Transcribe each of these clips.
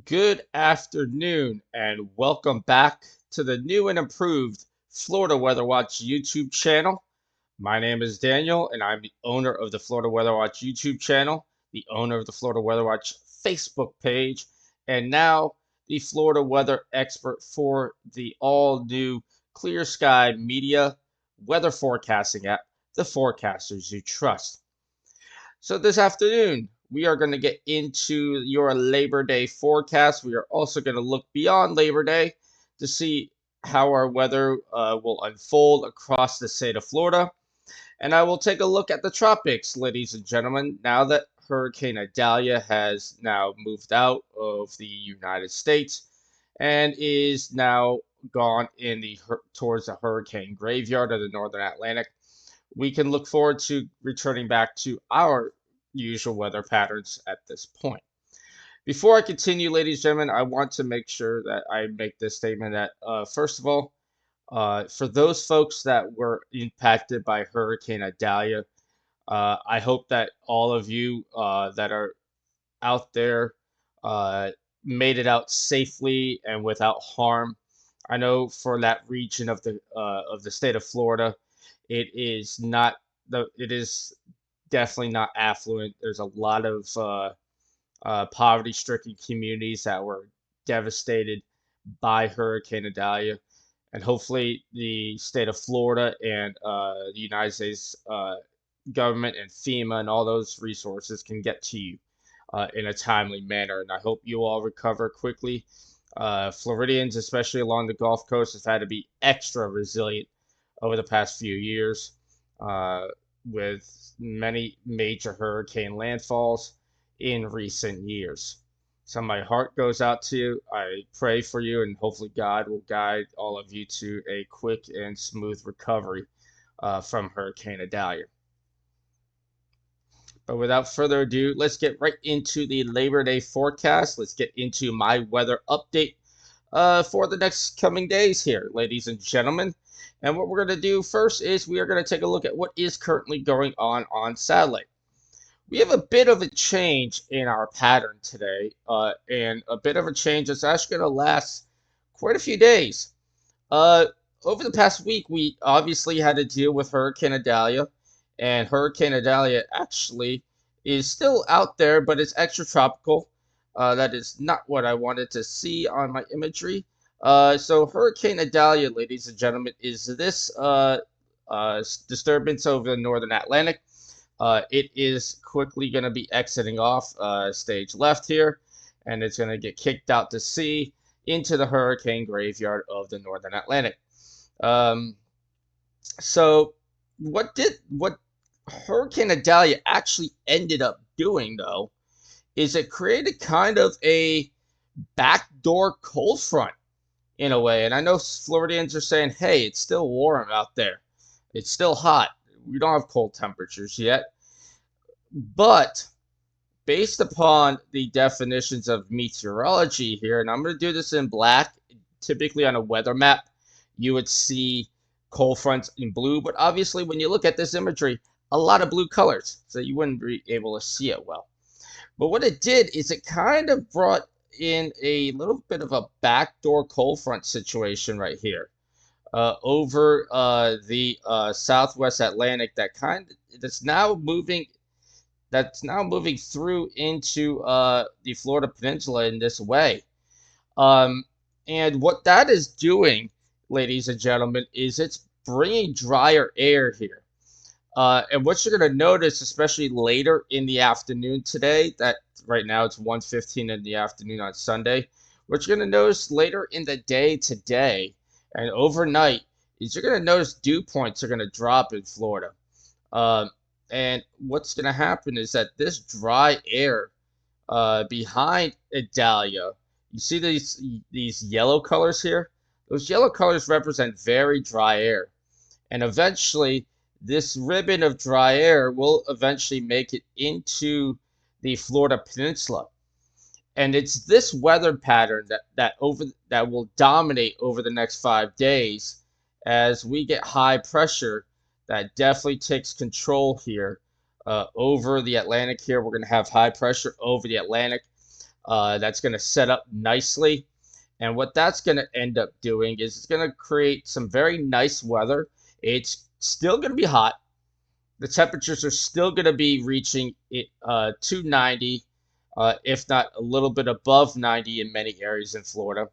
Good afternoon, and welcome back to the new and improved Florida Weather Watch YouTube channel. My name is Daniel, and I'm the owner of the Florida Weather Watch YouTube channel, the owner of the Florida Weather Watch Facebook page, and now the Florida weather expert for the all new Clear Sky Media weather forecasting app, the forecasters you trust. So this afternoon, we are going to get into your Labor Day forecast. We are also going to look beyond Labor Day to see how our weather will unfold across the state of Florida. And I will take a look at the tropics, ladies and gentlemen, now that Hurricane Idalia has now moved out of the United States and is now gone in the towards the hurricane graveyard of the Northern Atlantic. We can look forward to returning back to our usual weather patterns at this point. Before I continue, ladies and gentlemen, I want to make sure that I make this statement that, first of all, for those folks that were impacted by Hurricane Idalia, I hope that all of you that are out there uh, made it out safely and without harm. I know for that region of the state of Florida, it is definitely not affluent. There's a lot of poverty-stricken communities that were devastated by Hurricane Idalia, and hopefully the state of Florida and the United States government and FEMA and all those resources can get to you in a timely manner. And I hope you all recover quickly. Floridians, especially along the Gulf Coast, have had to be extra resilient over the past few years with many major hurricane landfalls in recent years. So my heart goes out to you. I pray for you, and hopefully God will guide all of you to a quick and smooth recovery from Hurricane Idalia. But without further ado, let's get right into the Labor Day forecast. Let's get into my weather update for the next coming days here, ladies and gentlemen. And what we're going to do first is we are going to take a look at what is currently going on satellite. We have a bit of a change in our pattern today, and a bit of a change that's actually going to last quite a few days. Uh, Over the past week, we obviously had to deal with Hurricane Idalia, and Hurricane Idalia actually is still out there, but it's extratropical. That is not what I wanted to see on my imagery. So Hurricane Idalia, ladies and gentlemen, is this disturbance over the Northern Atlantic. It is quickly going to be exiting off stage left here, and it's going to get kicked out to sea into the hurricane graveyard of the Northern Atlantic. Um, so what Hurricane Idalia actually ended up doing, though, is it created kind of a backdoor cold front in a way. And I know Floridians are saying, hey, it's still warm out there. It's still hot. We don't have cold temperatures yet. But based upon the definitions of meteorology here, and I'm going to do this in black, typically on a weather map, you would see cold fronts in blue. But obviously, when you look at this imagery, a lot of blue colors, so you wouldn't be able to see it well. But what it did is it kind of brought in a little bit of a backdoor cold front situation right here over the Southwest Atlantic that's now moving through into the Florida Peninsula in this way. Um, and what that is doing, ladies and gentlemen, is it's bringing drier air here. And what you're going to notice, especially later in the afternoon today, that right now it's 1:15 in the afternoon on Sunday, what you're going to notice later in the day today and overnight is you're going to notice dew points are going to drop in Florida. Um, and what's going to happen is that this dry air behind Idalia, you see these yellow colors here? Those yellow colors represent very dry air. And eventually, this ribbon of dry air will eventually make it into the Florida Peninsula. And it's this weather pattern that will dominate over the next 5 days as we get high pressure that definitely takes control here over the Atlantic here. We're going to have high pressure over the Atlantic. That's going to set up nicely. And what that's going to end up doing is it's going to create some very nice weather. It's still going to be hot. The temperatures are still going to be reaching 290, if not a little bit above 90 in many areas in Florida.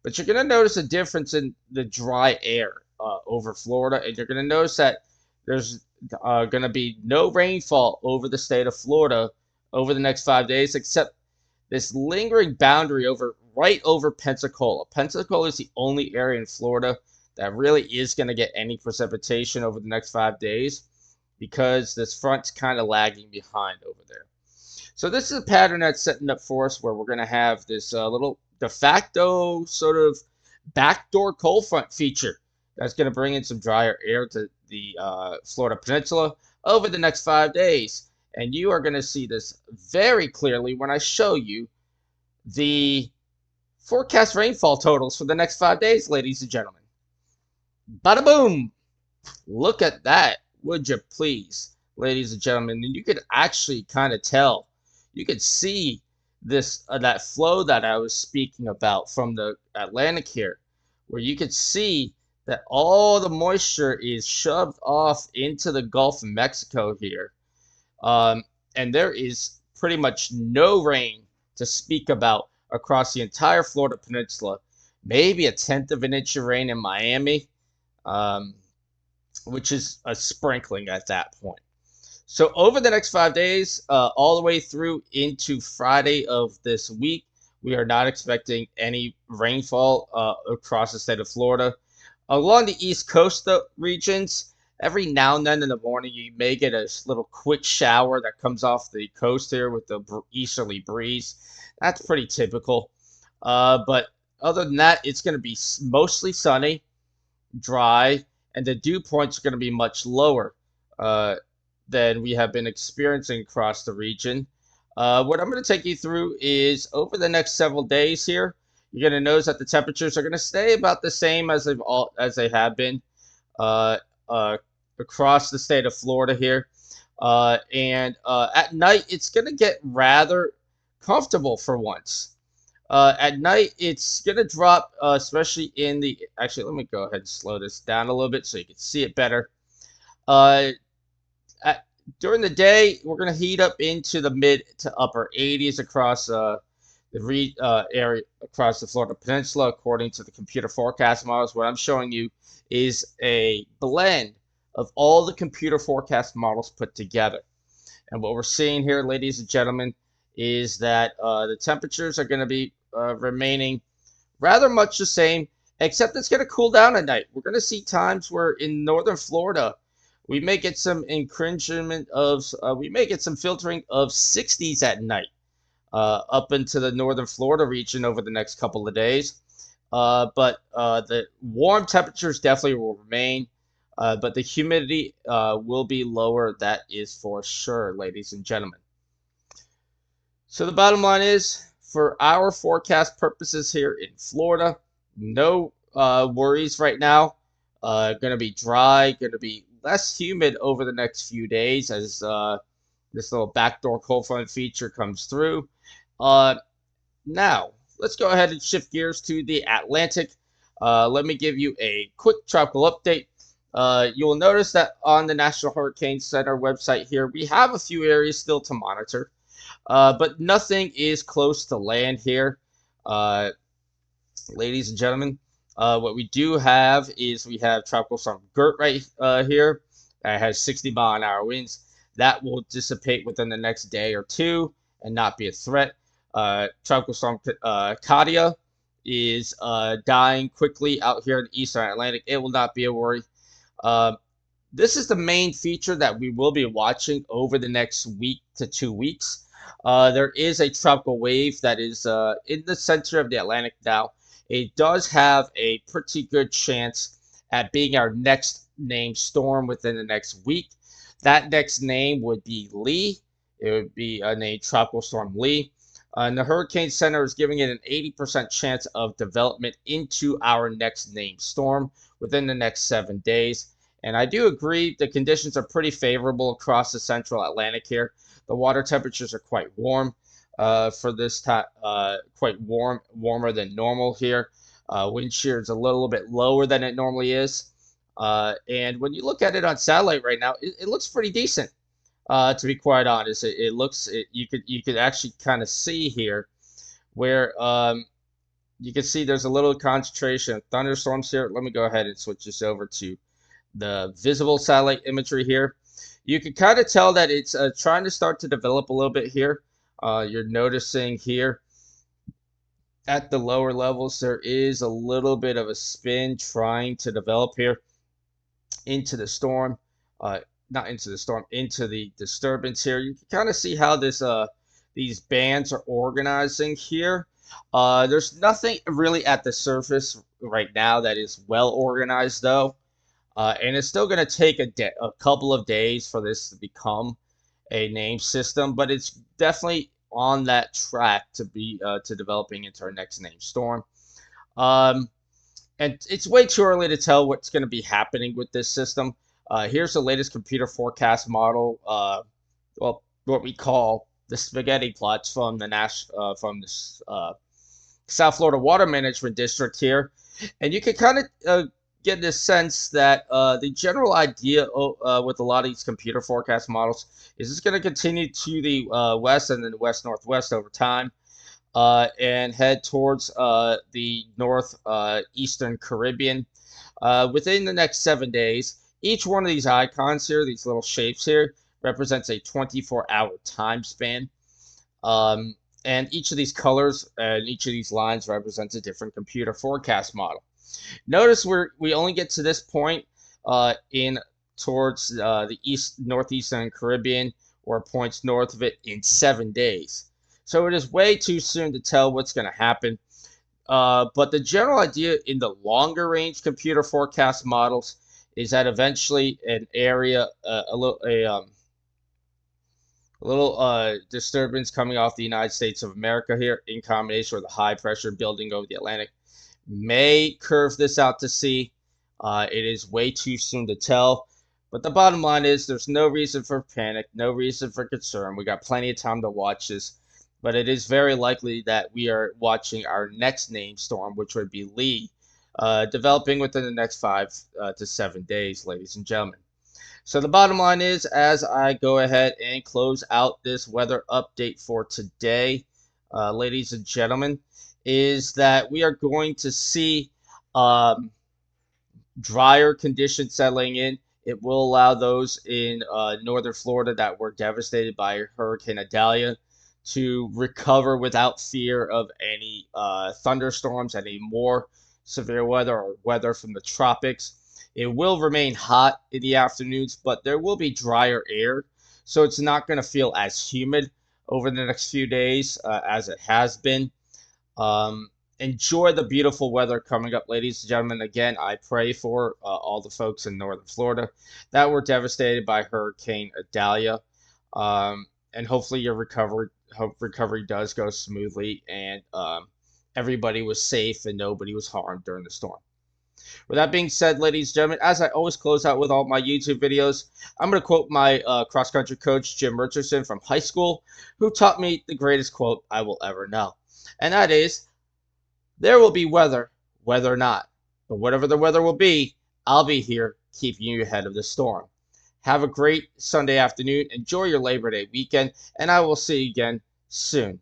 But you're going to notice a difference in the dry air over Florida, and you're going to notice that there's going to be no rainfall over the state of Florida over the next 5 days, except this lingering boundary right over Pensacola. Pensacola is the only area in Florida that really is going to get any precipitation over the next 5 days, because this front's kind of lagging behind over there. So this is a pattern that's setting up for us where we're going to have this little de facto sort of backdoor cold front feature that's going to bring in some drier air to the Florida Peninsula over the next 5 days. And you are going to see this very clearly when I show you the forecast rainfall totals for the next 5 days, ladies and gentlemen. Bada boom! Look at that, would you please, ladies and gentlemen? And you could actually kind of tell. You could see this that flow that I was speaking about from the Atlantic here, where you could see that all the moisture is shoved off into the Gulf of Mexico here. And there is pretty much no rain to speak about across the entire Florida Peninsula. Maybe 1/10 of an inch of rain in Miami, which is a sprinkling at that point. So over the next 5 days, all the way through into Friday of this week, we are not expecting any rainfall across the state of Florida. Along the East Coast regions, every now and then in the morning, you may get a little quick shower that comes off the coast here with the easterly breeze. That's pretty typical. But other than that, it's going to be mostly sunny, dry, and the dew points are going to be much lower than we have been experiencing across the region. What I'm going to take you through is over the next several days here, you're going to notice that the temperatures are going to stay about the same as they have been across the state of Florida here. And at night, it's going to get rather comfortable for once. At night, it's going to drop, especially in the... Actually, let me go ahead and slow this down a little bit so you can see it better. During the day, we're going to heat up into the mid to upper 80s across the area across the Florida Peninsula, according to the computer forecast models. What I'm showing you is a blend of all the computer forecast models put together. And what we're seeing here, ladies and gentlemen, is that the temperatures are going to be remaining rather much the same, except it's going to cool down at night. We're going to see times where in northern Florida, we may get some filtering of 60s at night up into the northern Florida region over the next couple of days. But the warm temperatures definitely will remain, but the humidity will be lower. That is for sure, ladies and gentlemen. So the bottom line is, for our forecast purposes here in Florida, no worries right now. Going to be dry, going to be less humid over the next few days as this little backdoor cold front feature comes through. Now, let's go ahead and shift gears to the Atlantic. Let me give you a quick tropical update. You will notice that on the National Hurricane Center website here, we have a few areas still to monitor, but nothing is close to land here. Ladies and gentlemen, what we do have is we have Tropical Storm Gert right here that has 60-mile-an-hour winds. That will dissipate within the next day or two and not be a threat. Tropical Storm Katia is dying quickly out here in the Eastern Atlantic. It will not be a worry. This is the main feature that we will be watching over the next week to 2 weeks. There is a tropical wave that is in the center of the Atlantic now. It does have a pretty good chance at being our next named storm within the next week. That next name would be Lee. It would be named Tropical Storm Lee. And the Hurricane Center is giving it an 80% chance of development into our next named storm within the next 7 days. And I do agree the conditions are pretty favorable across the central Atlantic here. The water temperatures are quite warm. for this time, quite warmer than normal here. Wind shear is a little bit lower than it normally is. And when you look at it on satellite right now, it looks pretty decent. To be quite honest, it looks you could actually kind of see here where you can see there's a little concentration of thunderstorms here. Let me go ahead and switch this over to the visible satellite imagery here. You can kind of tell that it's trying to start to develop a little bit here. You're noticing here at the lower levels there is a little bit of a spin trying to develop here into the storm. Not into the storm, into the disturbance here. You can kind of see how these bands are organizing here. There's nothing really at the surface right now that is well organized though. And it's still going to take a couple of days for this to become a name system, but it's definitely on that track to be to developing into our next name storm. Um, and it's way too early to tell what's going to be happening with this system. Here's the latest computer forecast model. Well, what we call the spaghetti plots from from this South Florida Water Management District here, and you can kind of get this sense that the general idea with a lot of these computer forecast models is it's going to continue to the west and then west northwest over time, and head towards the north eastern Caribbean within the next 7 days. Each one of these icons here, these little shapes here, represents a 24-hour time span. And each of these colors and each of these lines represents a different computer forecast model. Notice we only get to this point in towards the northeastern Caribbean or points north of it in 7 days. So it is way too soon to tell what's going to happen. But the general idea in the longer range computer forecast models is that eventually an area, a little disturbance coming off the United States of America here in combination with a high pressure building over the Atlantic may curve this out to sea. It is way too soon to tell. But the bottom line is there's no reason for panic, no reason for concern. We got plenty of time to watch this. But it is very likely that we are watching our next name storm, which would be Lee, developing within the next 5 to 7 days, ladies and gentlemen. So the bottom line is, as I go ahead and close out this weather update for today, ladies and gentlemen, is that we are going to see drier conditions settling in. It will allow those in northern Florida that were devastated by Hurricane Idalia to recover without fear of any thunderstorms, any more severe weather or weather from the tropics. It will remain hot in the afternoons, but there will be drier air, so it's not going to feel as humid over the next few days as it has been. Enjoy the beautiful weather coming up, ladies and gentlemen. Again, I pray for all the folks in northern Florida that were devastated by Hurricane Idalia, and hopefully your recovery does go smoothly, and everybody was safe and nobody was harmed during the storm. With that being said, ladies and gentlemen, as I always close out with all my YouTube videos, I'm going to quote my cross-country coach, Jim Richardson, from high school, who taught me the greatest quote I will ever know. And that is, there will be weather, whether or not. But whatever the weather will be, I'll be here keeping you ahead of the storm. Have a great Sunday afternoon. Enjoy your Labor Day weekend, and I will see you again soon.